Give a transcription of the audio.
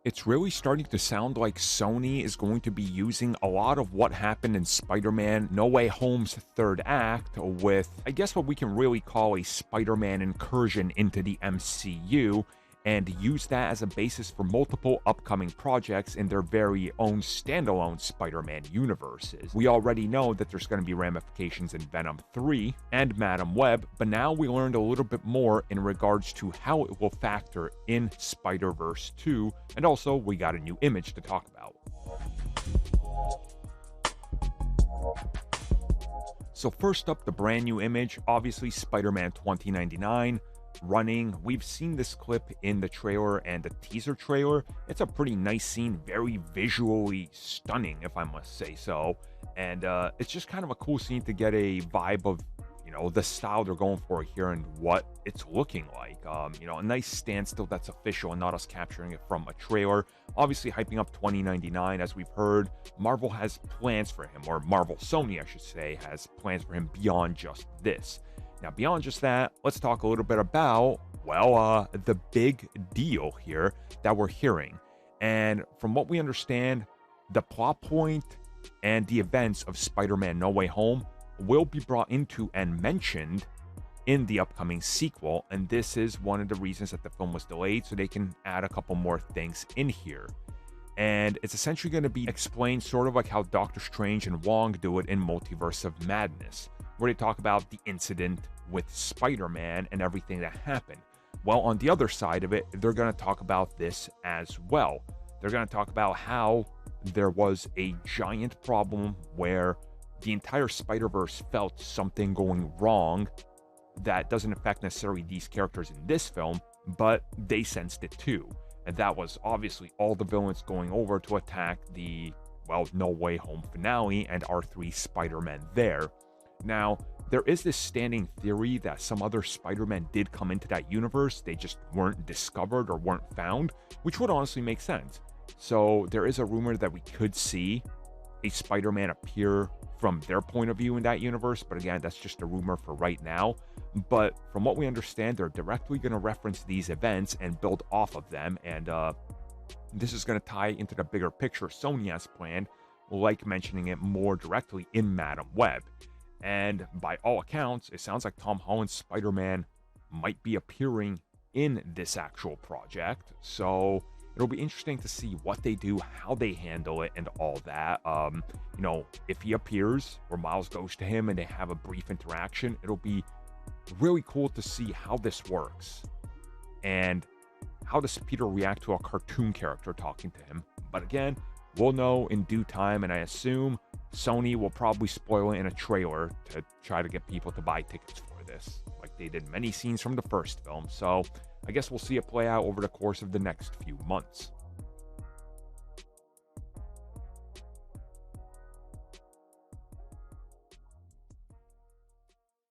It's really starting to sound like Sony is going to be using a lot of what happened in Spider-Man No Way Home's third act with, I guess, what we can really call a Spider-Man incursion into the MCU, and use that as a basis for multiple upcoming projects in their very own standalone Spider-Man universes. We already know that there's going to be ramifications in Venom 3 and Madam Web, but now we learned a little bit more in regards to how it will factor in Spider-Verse 2, and also we got a new image to talk about. So first up, the brand new image, obviously Spider-Man 2099, running. We've seen this clip in the trailer and the teaser trailer. It's a pretty nice scene, very visually stunning, if I must say so. And it's just kind of a cool scene to get a vibe of, the style they're going for here and what it's looking like. A nice standstill that's official and not us capturing it from a trailer. Obviously hyping up 2099, as we've heard. Marvel has plans for him, or Marvel Sony, I should say, has plans for him beyond just this. Now, beyond just that, let's talk a little bit about, the big deal here that we're hearing. And from what we understand, the plot point and the events of Spider-Man No Way Home will be brought into and mentioned in the upcoming sequel. And this is one of the reasons that the film was delayed, so they can add a couple more things in here. And it's essentially going to be explained sort of like how Doctor Strange and Wong do it in Multiverse of Madness, where they talk about the incident with Spider-Man and everything that happened. Well, on the other side of it, they're going to talk about this as well. They're going to talk about how there was a giant problem where the entire Spider-Verse felt something going wrong that doesn't affect necessarily these characters in this film, but they sensed it too. And that was obviously all the villains going over to attack the, No Way Home finale and our three Spider-Men there. Now, there is this standing theory that some other Spider-Men did come into that universe, they just weren't discovered or weren't found, which would honestly make sense. So there is a rumor that we could see a Spider-Man appear from their point of view in that universe, but again, that's just a rumor for right now. But from what we understand, they're directly going to reference these events and build off of them, and this is going to tie into the bigger picture Sony has planned, like mentioning it more directly in Madam Web. And by all accounts, it sounds like Tom Holland's Spider-Man might be appearing in this actual project. So it'll be interesting to see what they do, how they handle it, and all that. If he appears or Miles goes to him and they have a brief interaction, it'll be really cool to see how this works. And how does Peter react to a cartoon character talking to him? But again, we'll know in due time, and I assume Sony will probably spoil it in a trailer to try to get people to buy tickets for this, like they did many scenes from the first film. So I guess we'll see it play out over the course of the next few months.